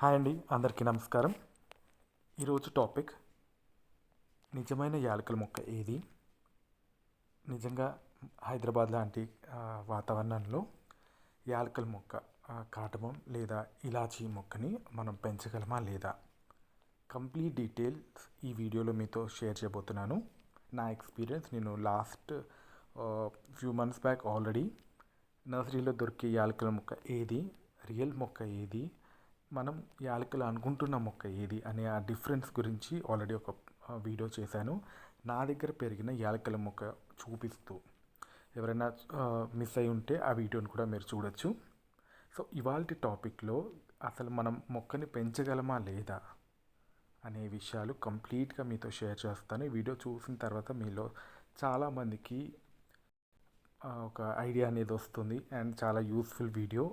Hi అండి, అందరికీ నమస్కారం. ఈరోజు టాపిక్ నిజమైన యాలకుల మొక్క ఏది? నిజంగా హైదరాబాద్ లాంటి వాతావరణంలో యాలకుల మొక్క కాటమం లేదా ఇలాచీ మొక్కని మనం పెంచగలమా లేదా? కంప్లీట్ డీటెయిల్స్ ఈ వీడియోలో మీతో షేర్ చేయబోతున్నాను. నా ఎక్స్పీరియన్స్, నేను last few months back already నర్సరీలో దొరికే యాలకుల మొక్క ఏది, రియల్ మొక్క ఏది, మనం యాలకులు అనుకుంటున్న మొక్క ఏది అనే ఆ డిఫరెన్స్ గురించి ఆల్రెడీ ఒక వీడియో చేశాను. నా దగ్గర పెరిగిన యాలకుల మొక్క చూపిస్తూ ఎవరైనా మిస్ అయి ఉంటే ఆ వీడియోని కూడా మీరు చూడొచ్చు. సో ఇవాళ టాపిక్లో అసలు మనం మొక్కని పెంచగలమా లేదా అనే విషయాలు కంప్లీట్గా మీతో షేర్ చేస్తాను. ఈ వీడియో చూసిన తర్వాత మీలో చాలామందికి ఒక ఐడియా అనేది వస్తుంది అండ్ చాలా యూస్ఫుల్ వీడియో.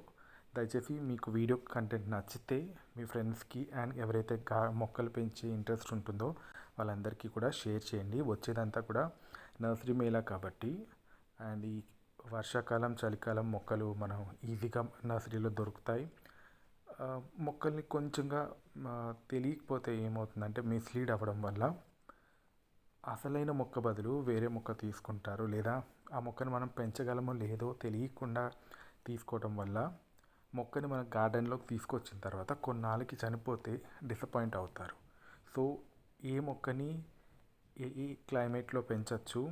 దయచేసి మీకు వీడియో కంటెంట్ నచ్చితే మీ ఫ్రెండ్స్కి అండ్ ఎవరైతే మొక్కలు పెంచే ఇంట్రెస్ట్ ఉంటుందో వాళ్ళందరికీ కూడా షేర్ చేయండి. వచ్చేదంతా కూడా నర్సరీ మేళా కాబట్టి, అండ్ ఈ వర్షాకాలం చలికాలం మొక్కలు మనం ఈజీగా నర్సరీలో దొరుకుతాయి. మొక్కల్ని కొంచెంగా తెలియకపోతే ఏమవుతుందంటే మిస్లీడ్ అవ్వడం వల్ల అసలైన మొక్క బదులు వేరే మొక్క తీసుకుంటారు, లేదా ఆ మొక్కను మనం పెంచగలమో లేదో తెలియకుండా తీసుకోవడం వల్ల మొక్కని మన గార్డెన్లోకి తీసుకొచ్చిన తర్వాత కొన్నాళ్ళకి చనిపోతే డిసప్పాయింట్ అవుతారు. సో ఏ మొక్కని ఏ క్లైమేట్లో పెంచవచ్చు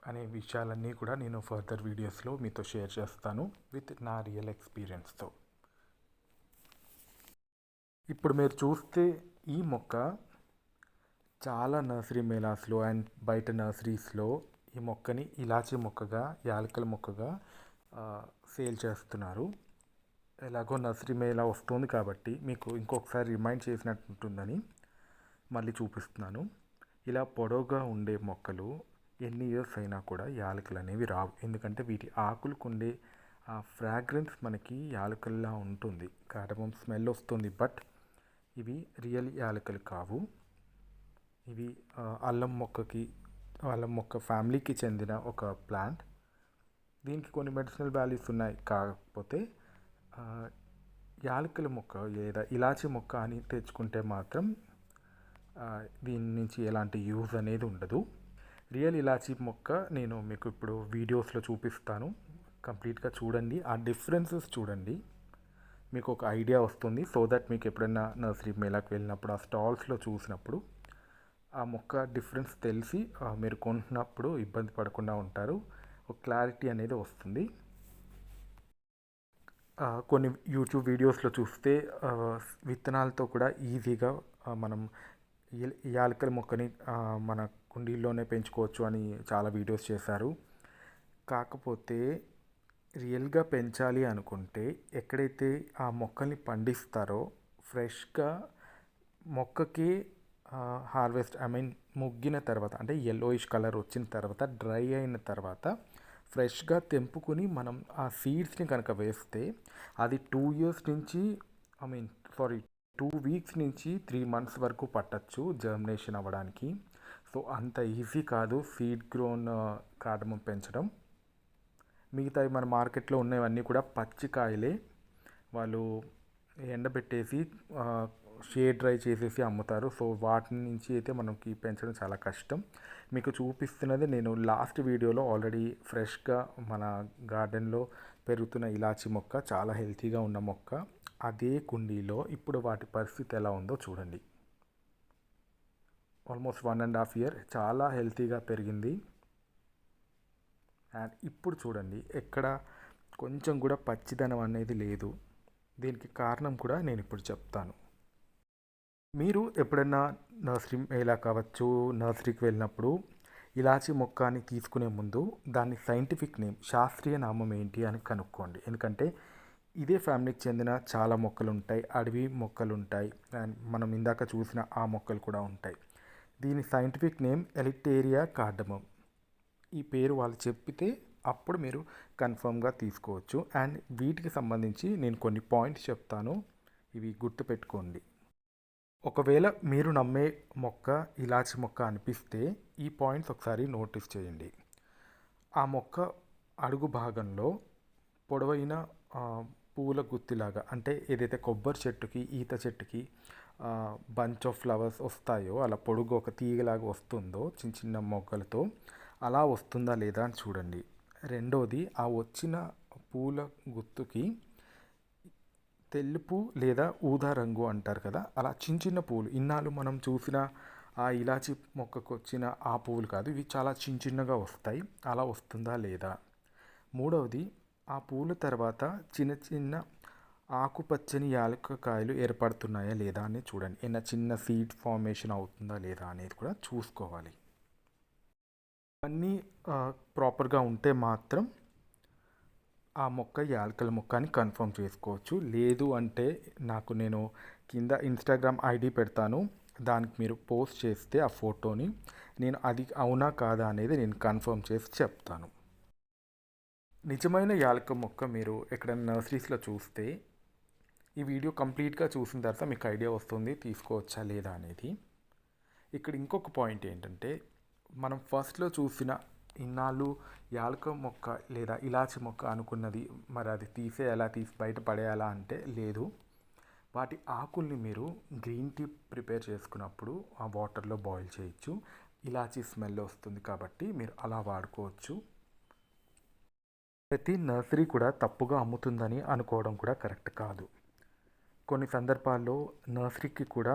అనే విషయాలన్నీ కూడా నేను ఫర్దర్ వీడియోస్లో మీతో షేర్ చేస్తాను విత్ నా రియల్ ఎక్స్పీరియన్స్తో. ఇప్పుడు మీరు చూస్తే ఈ మొక్క చాలా నర్సరీ మేళాస్లో అండ్ బయట నర్సరీస్లో ఈ మొక్కని ఇలాచీ మొక్కగా, యాలకుల మొక్కగా సేల్ చేస్తున్నారు. ఎలాగో నర్సరీ మేళా వస్తుంది కాబట్టి మీకు ఇంకొకసారి రిమైండ్ చేసినట్టు ఉంటుందని మళ్ళీ చూపిస్తున్నాను. ఇలా పొడవుగా ఉండే మొక్కలు ఎన్ని ఇయర్స్ అయినా కూడా యాలకులు అనేవి రావు. ఎందుకంటే వీటి ఆకులకు ఉండే ఆ ఫ్రాగ్రెన్స్ మనకి యాలకుల్లా ఉంటుంది, కాటమం స్మెల్ వస్తుంది. బట్ ఇవి రియల్ యాలకులు కావు. ఇవి అల్లం మొక్క ఫ్యామిలీకి చెందిన ఒక ప్లాంట్. దీనికి కొన్ని మెడిసినల్ వాల్యూస్ ఉన్నాయి. కాకపోతే యాలకుల మొక్క లేదా ఇలాచీ మొక్క అని తెచ్చుకుంటే మాత్రం దీని నుంచి ఎలాంటి యూజ్ అనేది ఉండదు. రియల్ ఇలాచీ మొక్క నేను మీకు ఇప్పుడు వీడియోస్లో చూపిస్తాను. కంప్లీట్గా చూడండి, ఆ డిఫరెన్సెస్ చూడండి, మీకు ఒక ఐడియా వస్తుంది. సో దట్ మీకు ఎప్పుడైనా నర్సరీ మేళాకి వెళ్ళినప్పుడు ఆ స్టాల్స్లో చూసినప్పుడు ఆ మొక్క డిఫరెన్స్ తెలిసి మీరు కొంటున్నప్పుడు ఇబ్బంది పడకుండా ఉంటారు. ఒక క్లారిటీ అనేది వస్తుంది. కొన్ని యూట్యూబ్ వీడియోస్లో చూస్తే విత్తనాలతో కూడా ఈజీగా మనం యాలకుల మొక్కని మన కుండీల్లోనే పెంచుకోవచ్చు అని చాలా వీడియోస్ చేశారు. కాకపోతే రియల్గా పెంచాలి అనుకుంటే ఎక్కడైతే ఆ మొక్కల్ని పండిస్తారో ఫ్రెష్గా మొక్కకి హార్వెస్ట్ ముగ్గిన తర్వాత, అంటే యెల్లోయిష్ కలర్ వచ్చిన తర్వాత, డ్రై అయిన తర్వాత ఫ్రెష్గా తెంపుకుని మనం ఆ సీడ్స్ని కనుక వేస్తే అది 2 years నుంచి 2 weeks నుంచి 3 months వరకు పట్టచ్చు జర్మినేషన్ అవ్వడానికి. సో అంత ఈజీ కాదు సీడ్ గ్రోన్ కాటమం పెంచడం. మిగతావి మన మార్కెట్లో ఉన్నవన్నీ కూడా పచ్చికాయలే, వాళ్ళు ఎండబెట్టేసి షేడ్ డ్రై చేసేసి అమ్ముతారు. సో వాటి నుంచి అయితే మనకి పెంచడం చాలా కష్టం. మీకు చూపిస్తున్నది నేను లాస్ట్ వీడియోలో ఆల్రెడీ ఫ్రెష్గా మన గార్డెన్లో పెరుగుతున్న ఇలాచీ మొక్క, చాలా హెల్తీగా ఉన్న మొక్క. అదే కుండీలో ఇప్పుడు వాటి పరిస్థితి ఎలా ఉందో చూడండి. ఆల్మోస్ట్ 1.5 year చాలా హెల్తీగా పెరిగింది. అండ్ ఇప్పుడు చూడండి, ఎక్కడ కొంచెం కూడా పచ్చిదనం అనేది లేదు. దీనికి కారణం కూడా నేను ఇప్పుడు చెప్తాను. మీరు ఎప్పుడైనా నర్సరీ మేళా కావచ్చు, నర్సరీకి వెళ్ళినప్పుడు ఇలాచీ మొక్క అని తీసుకునే ముందు దాని సైంటిఫిక్ నేమ్, శాస్త్రీయ నామం ఏంటి అని కనుక్కోండి. ఎందుకంటే ఇదే ఫ్యామిలీకి చెందిన చాలా మొక్కలు ఉంటాయి, అడవి మొక్కలు ఉంటాయి, అండ్ మనం ఇందాక చూసిన ఆ మొక్కలు కూడా ఉంటాయి. దీని సైంటిఫిక్ నేమ్ ఎలిటేరియా కార్డమమ్. ఈ పేరు వాళ్ళు చెప్పితే అప్పుడు మీరు కన్ఫర్మ్గా తీసుకోవచ్చు. అండ్ వీటికి సంబంధించి నేను కొన్ని పాయింట్స్ చెప్తాను, ఇవి గుర్తుపెట్టుకోండి. ఒకవేళ మీరు నమ్మే మొక్క ఇలాచీ మొక్క అనిపిస్తే ఈ పాయింట్స్ ఒకసారి నోటీస్ చేయండి. ఆ మొక్క అడుగు భాగంలో పొడవైన పూల గుత్తిలాగా, అంటే ఏదైతే కొబ్బరి చెట్టుకి ఈత చెట్టుకి బంచ్ ఆఫ్ ఫ్లవర్స్ వస్తాయో అలా పొడుగు ఒక తీగలాగా వస్తుందో చిన్న చిన్న మొగ్గలతో, అలా వస్తుందా లేదా అని చూడండి. రెండోది, ఆ వచ్చిన పూల గుత్తుకి తెలుపు లేదా ఊదా రంగు అంటారు కదా, అలా చిన్న చిన్న పూలు ఇన్నాళ్ళు మనం చూసిన ఆ ఇలాచి మొక్కకు వచ్చిన ఆ పువ్వులు కాదు, ఇవి చాలా చిన్న చిన్నగా వస్తాయి, అలా వస్తుందా లేదా. మూడవది, ఆ పూల తర్వాత చిన్న చిన్న ఆకుపచ్చని యాలక్కాయలు ఏర్పడుతున్నాయా లేదా అని చూడండి. ఏమైనా చిన్న సీడ్ ఫార్మేషన్ అవుతుందా లేదా అనేది కూడా చూసుకోవాలి. అన్నీ ప్రాపర్గా ఉంటే మాత్రం ఆ మొక్క యాలకుల మొక్క అని కన్ఫర్మ్ చేసుకోవచ్చు. లేదు అంటే నేను కింద ఇన్స్టాగ్రామ్ ఐడి పెడతాను, దానికి మీరు పోస్ట్ చేస్తే ఆ ఫోటోని నేను అది అవునా కాదా అనేది నేను కన్ఫర్మ్ చేసి చెప్తాను. నిజమైన యాలకుల మొక్క మీరు ఎక్కడైనా నర్సరీస్లో చూస్తే ఈ వీడియో కంప్లీట్గా చూసిన తర్వాత మీకు ఐడియా వస్తుంది తీసుకోవచ్చా లేదా అనేది. ఇక్కడ ఇంకొక పాయింట్ ఏంటంటే, మనం ఫస్ట్లో చూసిన ఇన్నాళ్ళు యాలకుల మొక్క లేదా ఇలాచి మొక్క అనుకున్నది మరి అది తీసి బయట పడేయాలా అంటే లేదు. వాటి ఆకుల్ని మీరు గ్రీన్ టీ ప్రిపేర్ చేసుకున్నప్పుడు ఆ వాటర్లో బాయిల్ చేయొచ్చు, ఇలాచి స్మెల్ వస్తుంది కాబట్టి మీరు అలా వాడుకోవచ్చు. ప్రతి నర్సరీ కూడా తప్పుగా అమ్ముతుందని అనుకోవడం కూడా కరెక్ట్ కాదు. కొన్ని సందర్భాల్లో నర్సరీకి కూడా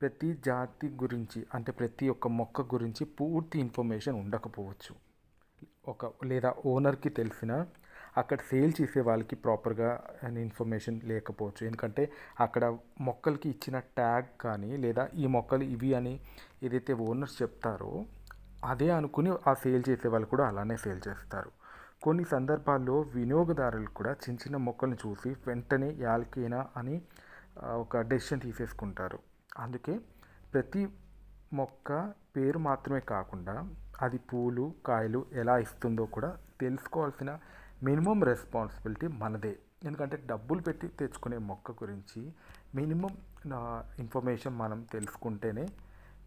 ప్రతి జాతి గురించి, అంటే ప్రతి ఒక్క మొక్క గురించి పూర్తి ఇన్ఫర్మేషన్ ఉండకపోవచ్చు. లేదా ఓనర్కి తెలిసిన అక్కడ సేల్ చేసే వాళ్ళకి ప్రాపర్గా ఇన్ఫర్మేషన్ లేకపోవచ్చు. ఎందుకంటే అక్కడ మొక్కలకి ఇచ్చిన ట్యాగ్ కానీ లేదా ఈ మొక్కలు ఇవి అని ఏదైతే ఓనర్స్ చెప్తారో అదే అనుకుని ఆ సేల్ చేసే వాళ్ళు కూడా అలానే సేల్ చేస్తారు. కొన్ని సందర్భాల్లో వినియోగదారులు కూడా చిన్న చిన్న మొక్కలను చూసి వెంటనే యాలకేనా అని ఒక డెసిషన్ తీసేసుకుంటారు. అందుకే ప్రతి మొక్క పేరు మాత్రమే కాకుండా అది పూలు కాయలు ఎలా ఇస్తుందో కూడా తెలుసుకోవాల్సిన మినిమం రెస్పాన్సిబిలిటీ మనదే. ఎందుకంటే డబ్బులు పెట్టి తెచ్చుకునే మొక్క గురించి మినిమం ఇన్ఫర్మేషన్ మనం తెలుసుకుంటేనే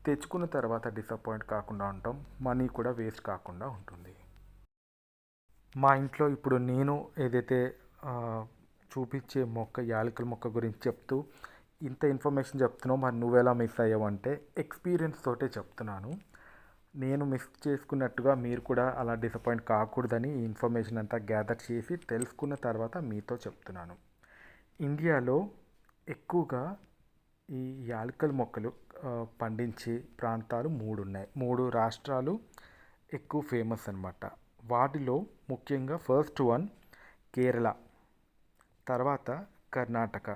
తెచ్చుకున్న తర్వాత డిసప్పాయింట్ కాకుండా ఉంటాం, మనీ కూడా వేస్ట్ కాకుండా ఉంటుంది. మా ఇంట్లో ఇప్పుడు నేను ఏదైతే చూపించే మొక్క యాలకుల మొక్క గురించి చెప్తూ ఇంత ఇన్ఫర్మేషన్ చెప్తున్నావు, మరి నువ్వెలా మిస్ అయ్యావు అంటే ఎక్స్పీరియన్స్ తోటే చెప్తున్నాను. నేను మిస్ చేసుకున్నట్టుగా మీరు కూడా అలా డిసప్పాయింట్ కాకూడదని ఈ ఇన్ఫర్మేషన్ అంతా గ్యాదర్ చేసి తెలుసుకున్న తర్వాత మీతో చెప్తున్నాను. ఇండియాలో ఎక్కువగా ఈ యాలకుల మొక్కలు పండించే ప్రాంతాలు 3 ఉన్నాయి. 3 రాష్ట్రాలు ఎక్కువ ఫేమస్ అన్నమాట. వాటిలో ముఖ్యంగా ఫస్ట్ వన్ కేరళ, తర్వాత కర్ణాటక,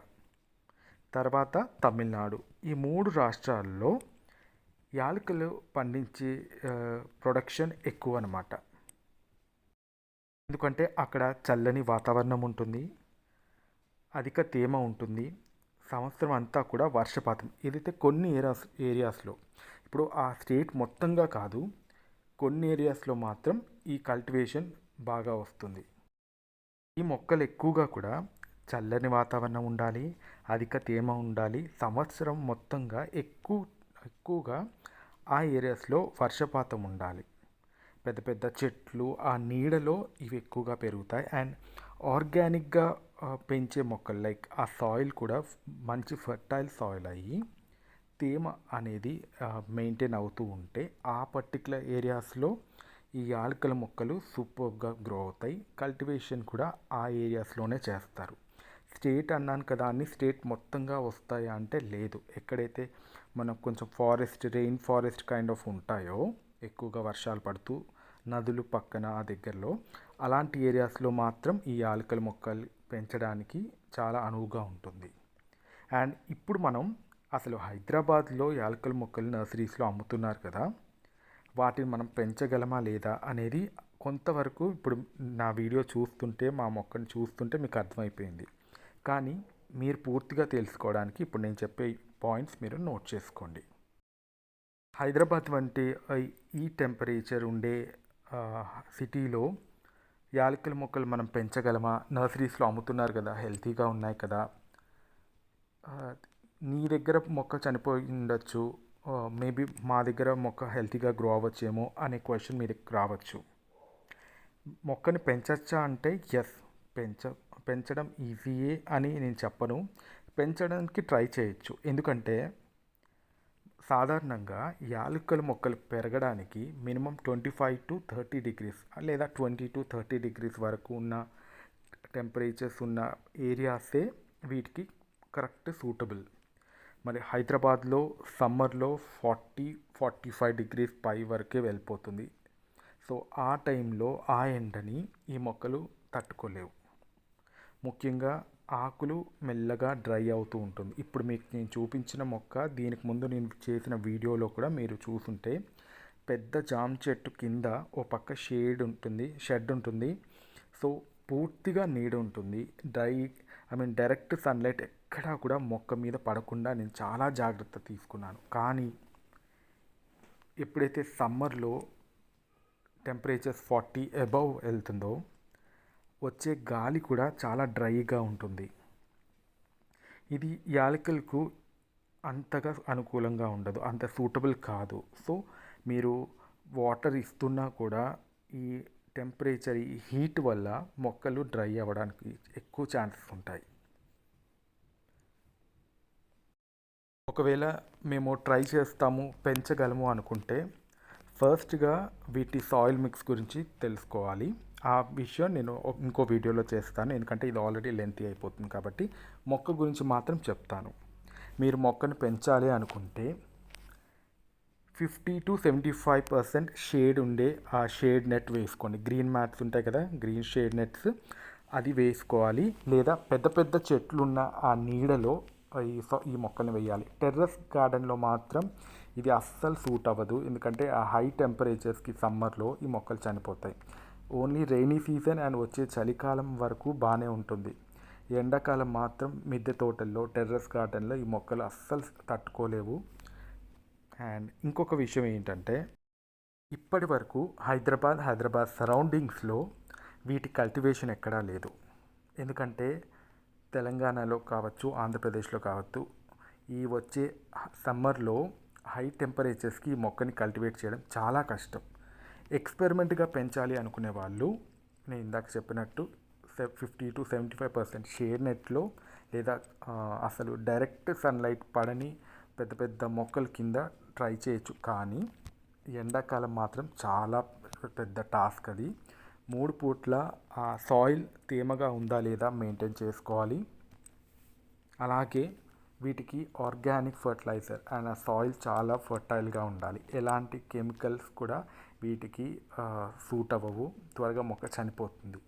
తర్వాత తమిళనాడు. ఈ 3 రాష్ట్రాల్లో యాలకులు పండించే ప్రొడక్షన్ ఎక్కువ అన్నమాట. ఎందుకంటే అక్కడ చల్లని వాతావరణం ఉంటుంది, అధిక తేమ ఉంటుంది, సంవత్సరం అంతా కూడా వర్షపాతం. ఏదైతే కొన్ని ఏరియాస్లో ఇప్పుడు ఆ స్టేట్ మొత్తంగా కాదు, కొన్ని ఏరియాస్లో మాత్రం ఈ కల్టివేషన్ బాగా వస్తుంది. ఈ మొక్కలు ఎక్కువగా కూడా చల్లని వాతావరణం ఉండాలి, అధిక తేమ ఉండాలి, సంవత్సరం మొత్తంగా ఎక్కువగా ఆ ఏరియాస్లో వర్షపాతం ఉండాలి. పెద్ద పెద్ద చెట్లు ఆ నీడలో ఇవి ఎక్కువగా పెరుగుతాయి. అండ్ ఆర్గానిక్గా పెంచే మొక్కలు లైక్ ఆ సాయిల్ కూడా మంచి ఫర్టైల్ సాయిల్ అయ్యి తేమ అనేది మెయింటైన్ అవుతూ ఉంటే ఆ పర్టికులర్ ఏరియాస్లో ఈ యాలకుల మొక్కలు సూపర్గా గ్రో అవుతాయి. కల్టివేషన్ కూడా ఆ ఏరియాస్లోనే చేస్తారు. స్టేట్ అన్నాను కదా, అన్ని స్టేట్ మొత్తంగా వస్తాయా అంటే లేదు. ఎక్కడైతే మనకు కొంచెం రెయిన్ ఫారెస్ట్ కైండ్ ఆఫ్ ఉంటాయో, ఎక్కువగా వర్షాలు పడుతూ నదులు పక్కన ఆ దగ్గరలో అలాంటి ఏరియాస్లో మాత్రం ఈ యాలకుల మొక్కలు పెంచడానికి చాలా అనువుగా ఉంటుంది. అండ్ ఇప్పుడు మనం అసలు హైదరాబాద్లో యాలకుల మొక్కలు నర్సరీస్లో అమ్ముతున్నారు కదా, వాటిని మనం పెంచగలమా లేదా అనేది కొంతవరకు ఇప్పుడు నా వీడియో చూస్తుంటే, మా మొక్కని చూస్తుంటే మీకు అర్థమైపోయింది. కానీ మీరు పూర్తిగా తెలుసుకోవడానికి ఇప్పుడు నేను చెప్పే పాయింట్స్ మీరు నోట్ చేసుకోండి. హైదరాబాద్ వంటి ఈ టెంపరేచర్ ఉండే సిటీలో యాలకుల మొక్కలు మనం పెంచగలమా? నర్సరీస్లో అమ్ముతున్నారు కదా, హెల్తీగా ఉన్నాయి కదా, నీ దగ్గర మొక్క చనిపోయి ఉండొచ్చు, మేబీ మా దగ్గర మొక్క హెల్తీగా గ్రో అవ్వచ్చేమో అనే క్వశ్చన్ మీ దగ్గర రావచ్చు. మొక్కని పెంచచ్చా అంటే ఎస్, పెంచ పెంచడం ఈజీయే అని నేను చెప్పను. పెంచడానికి ట్రై చేయొచ్చు. ఎందుకంటే సాధారణంగా యాలకుల మొక్కలు పెరగడానికి మినిమం 25 to 30 degrees లేదా 20 to 30 degrees వరకు ఉన్న టెంపరేచర్స్ ఉన్న ఏరియాసే వీటికి కరెక్ట్ సూటబుల్. మరి హైదరాబాద్లో సమ్మర్లో 40-45 degrees పై వరకే వెళ్ళిపోతుంది. సో ఆ టైంలో ఆ ఎండని ఈ మొక్కలు తట్టుకోలేవు. ముఖ్యంగా ఆకులు మెల్లగా డ్రై అవుతూ ఉంటుంది. ఇప్పుడు మీకు నేను చూపించిన మొక్క, దీనికి ముందు నేను చేసిన వీడియోలో కూడా మీరు చూసుంటే పెద్ద జామ చెట్టు కింద ఓ పక్క షెడ్ ఉంటుంది. సో పూర్తిగా నీడ ఉంటుంది. డైరెక్ట్ సన్లైట్ ఎక్కడా కూడా మొక్క మీద పడకుండా నేను చాలా జాగ్రత్త తీసుకున్నాను. కానీ ఎప్పుడైతే సమ్మర్లో టెంపరేచర్ 40 అబవ్ వెళ్తుందో వచ్చే గాలి కూడా చాలా డ్రైగా ఉంటుంది. ఇది యాలకులకు అంతగా అనుకూలంగా ఉండదు, అంత సూటబుల్ కాదు. సో మీరు వాటర్ ఇస్తున్నా కూడా ఈ టెంపరేచర్, ఈ హీట్ వల్ల మొక్కలు డ్రై అవ్వడానికి ఎక్కువ ఛాన్సెస్ ఉంటాయి. ఒకవేళ మేము ట్రై చేస్తాము, పెంచగలము అనుకుంటే ఫస్ట్గా వీటి సాయిల్ మిక్స్ గురించి తెలుసుకోవాలి. ఆ విషయం నేను ఇంకో వీడియోలో చేస్తాను, ఎందుకంటే ఇది ఆల్రెడీ లెంతీ అయిపోతుంది కాబట్టి మొక్క గురించి మాత్రం చెప్తాను. మీరు మొక్కను పెంచాలి అనుకుంటే 50-75% షేడ్ ఉండే ఆ షేడ్ నెట్ వేసుకోండి. గ్రీన్ మ్యాట్స్ ఉంటాయి కదా, గ్రీన్ షేడ్ నెట్స్, అది వేసుకోవాలి. లేదా పెద్ద పెద్ద చెట్లు ఉన్న ఆ నీడలో ఈ మొక్కల్ని వేయాలి. టెర్రస్ గార్డెన్లో మాత్రం ఇది అస్సలు సూట్ అవ్వదు, ఎందుకంటే ఆ హై టెంపరేచర్స్కి సమ్మర్లో ఈ మొక్కలు చనిపోతాయి. ఓన్లీ రైనీ సీజన్ అండ్ వచ్చే చలికాలం వరకు బాగానే ఉంటుంది. ఎండాకాలం మాత్రం మిద్దె తోటల్లో, టెర్రస్ గార్డెన్లో ఈ మొక్కలు అస్సలు తట్టుకోలేవు. అండ్ ఇంకొక విషయం ఏంటంటే ఇప్పటి వరకు హైదరాబాద్ సరౌండింగ్స్లో వీటి కల్టివేషన్ ఎక్కడా లేదు. ఎందుకంటే తెలంగాణలో కావచ్చు, ఆంధ్రప్రదేశ్లో కావచ్చు, ఈ వచ్చే సమ్మర్లో హై టెంపరేచర్స్కి ఈ మొక్కని కల్టివేట్ చేయడం చాలా కష్టం. ఎక్స్పెరిమెంట్గా పెంచాలి అనుకునే వాళ్ళు నేను ఇందాక చెప్పినట్టు 50-75% షేడ్ నెట్లో లేదా అసలు డైరెక్ట్ సన్లైట్ పడని పెద్ద పెద్ద మొక్కల కింద ట్రై చేయొచ్చు. కానీ ఎండాకాలం మాత్రం చాలా పెద్ద టాస్క్ అది. 3 పూట్ల ఆ సాయిల్ తేమగా ఉందా లేదా మెయింటైన్ చేసుకోవాలి. అలాగే వీటికి ఆర్గానిక్ ఫర్టిలైజర్ అండ్ ఆ సాయిల్ చాలా ఫర్టైల్గా ఉండాలి. ఎలాంటి కెమికల్స్ కూడా వీటికి సూట్ అవ్వవు, త్వరగా మొక్క చనిపోతుంది.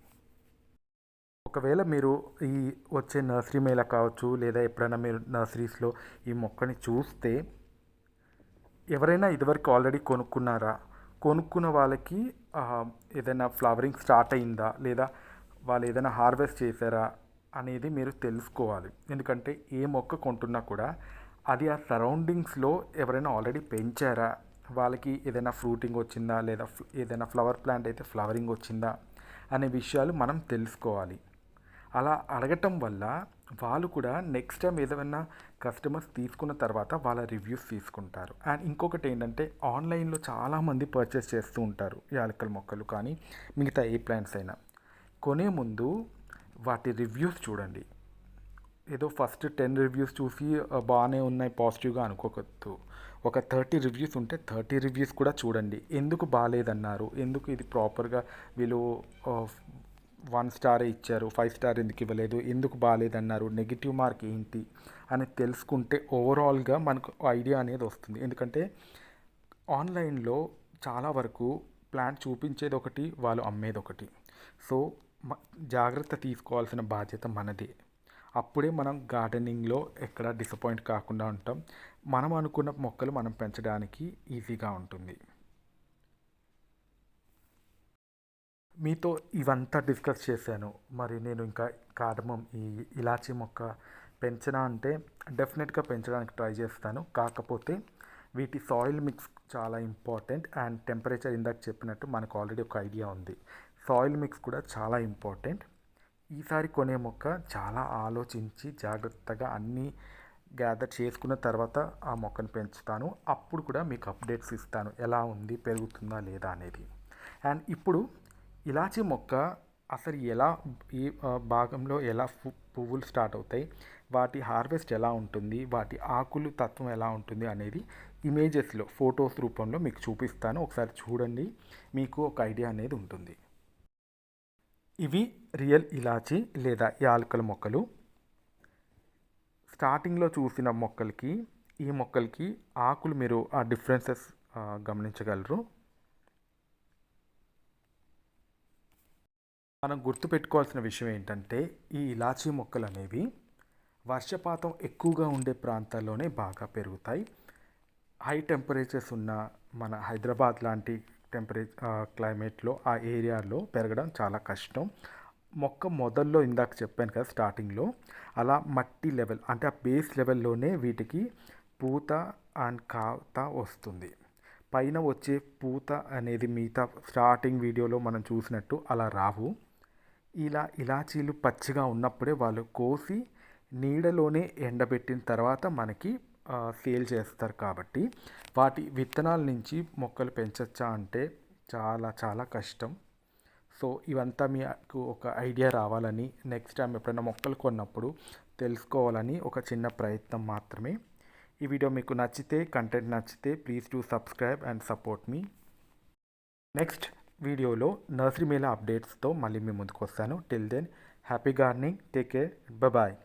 ఒకవేళ మీరు ఈ వచ్చే నర్సరీ మేళ కావచ్చు, లేదా ఎప్పుడైనా మీరు నర్సరీస్లో ఈ మొక్కని చూస్తే ఎవరైనా ఇదివరకు ఆల్రెడీ కొనుక్కున్నారా, కొనుక్కున్న వాళ్ళకి ఏదైనా ఫ్లవరింగ్ స్టార్ట్ అయిందా, లేదా వాళ్ళు ఏదైనా హార్వెస్ట్ చేశారా అనేది మీరు తెలుసుకోవాలి. ఎందుకంటే ఏ మొక్క కొంటున్నా కూడా అది ఆ సరౌండింగ్స్లో ఎవరైనా ఆల్రెడీ పెంచారా, వాళ్ళకి ఏదైనా ఫ్రూటింగ్ వచ్చిందా, లేదా ఏదైనా ఫ్లవర్ ప్లాంట్ అయితే ఫ్లవరింగ్ వచ్చిందా అనే విషయాలు మనం తెలుసుకోవాలి. అలా అడగటం వల్ల వాళ్ళు కూడా నెక్స్ట్ టైం ఏదైనా కస్టమర్స్ తీసుకున్న తర్వాత వాళ్ళ రివ్యూస్ తీసుకుంటారు. అండ్ ఇంకొకటి ఏంటంటే ఆన్లైన్లో చాలామంది పర్చేస్ చేస్తూ ఉంటారు యాలకుల మొక్కలు, కానీ మిగతా ఏ ప్లాంట్స్ అయినా. కొనే ముందు వాటి రివ్యూస్ చూడండి. ఏదో ఫస్ట్ 10 రివ్యూస్ చూసి బాగానే ఉన్నాయి పాజిటివ్గా అనుకోవద్దు. ఒక 30 రివ్యూస్ ఉంటే 30 రివ్యూస్ కూడా చూడండి. ఎందుకు బాగాలేదన్నారు, ఎందుకు ఇది ప్రాపర్గా వీళ్ళు 1 స్టార్ ఇచ్చారు, 5 స్టార్ ఎందుకు ఇవ్వలేదు, ఎందుకు బాగాలేదన్నారు, నెగిటివ్ మార్క్ ఏంటి అని తెలుసుకుంటే ఓవరాల్గా మనకు ఐడియా అనేది వస్తుంది. ఎందుకంటే ఆన్లైన్లో చాలా వరకు ప్లాంట్ చూపించేది ఒకటి, వాళ్ళు అమ్మేది ఒకటి. సో జాగ్రత్త తీసుకోవాల్సిన బాధ్యత మనదే. అప్పుడే మనం గార్డెనింగ్లో ఎక్కడ డిసప్పాయింట్ కాకుండా ఉంటాం. మనం అనుకున్న మొక్కలు మనం పెంచడానికి ఈజీగా ఉంటుంది. మీతో ఇవంతా డిస్కస్ చేశాను. మరి నేను ఇంకా కార్డమమ్, ఈ ఇలాచీ మొక్క పెంచనా అంటే డెఫినెట్గా పెంచడానికి ట్రై చేస్తాను. కాకపోతే వీటి సాయిల్ మిక్స్ చాలా ఇంపార్టెంట్. అండ్ టెంపరేచర్ ఇందాక చెప్పినట్టు మనకు ఆల్రెడీ ఒక ఐడియా ఉంది. సాయిల్ మిక్స్ కూడా చాలా ఇంపార్టెంట్. ఈసారి కొనే మొక్క చాలా ఆలోచించి జాగ్రత్తగా అన్నీ గ్యాదర్ చేసుకున్న తర్వాత ఆ మొక్కను పెంచుతాను. అప్పుడు కూడా మీకు అప్డేట్స్ ఇస్తాను, ఎలా ఉంది, పెరుగుతుందా లేదా అనేది. అండ్ ఇప్పుడు ఇలాచీ మొక్క అసలు ఎలా ఈ భాగంలో ఎలా పువ్వులు స్టార్ట్ అవుతాయి, వాటి హార్వెస్ట్ ఎలా ఉంటుంది, వాటి ఆకులు తత్వం ఎలా ఉంటుంది అనేది ఇమేజెస్లో ఫొటోస్ రూపంలో మీకు చూపిస్తాను. ఒకసారి చూడండి, మీకు ఒక ఐడియా అనేది ఉంటుంది. ఇవి రియల్ ఇలాచీ లేదా యాలకుల మొక్కలు. స్టార్టింగ్లో చూసిన మొక్కలకి ఈ మొక్కలకి ఆకులు మీరు ఆ డిఫరెన్సెస్ గమనించగలరు. మనం గుర్తుపెట్టుకోవాల్సిన విషయం ఏంటంటే, ఈ ఇలాచీ మొక్కలు అనేవి వర్షపాతం ఎక్కువగా ఉండే ప్రాంతాల్లోనే బాగా పెరుగుతాయి. హై టెంపరేచర్స్ ఉన్న మన హైదరాబాద్ లాంటి క్లైమేట్లో ఆ ఏరియాలో పెరగడం చాలా కష్టం. మొక్క మొదల్లో ఇందాక చెప్పాను కదా స్టార్టింగ్లో, అలా మట్టి లెవెల్ అంటే ఆ బేస్ లెవెల్లోనే వీటికి పూత అండ్ కాత వస్తుంది. పైన వచ్చే పూత అనేది మిగతా స్టార్టింగ్ వీడియోలో మనం చూసినట్టు అలా రావు. ఇలా ఇలాచీలు పచ్చిగా ఉన్నప్పుడే వాళ్ళు కోసి నీడలోనే ఎండబెట్టిన తర్వాత మనకి సేల్ చేస్తారు. కాబట్టి వాటి విత్తనాల నుంచి మొక్కలు పెంచచ్చా అంటే చాలా చాలా కష్టం. సో ఇవంతా మీకు ఒక ఐడియా రావాలని, నెక్స్ట్ టైం ఎప్పుడైనా మొక్కలు కొన్నప్పుడు తెలుసుకోవాలని ఒక చిన్న ప్రయత్నం మాత్రమే. ఈ వీడియో మీకు నచ్చితే, కంటెంట్ నచ్చితే please do subscribe and support me. Next వీడియోలో నర్సరీ మేళా అప్డేట్స్తో మళ్ళీ మీ ముందుకు వస్తాను. Till then happy gardening, take care, bye.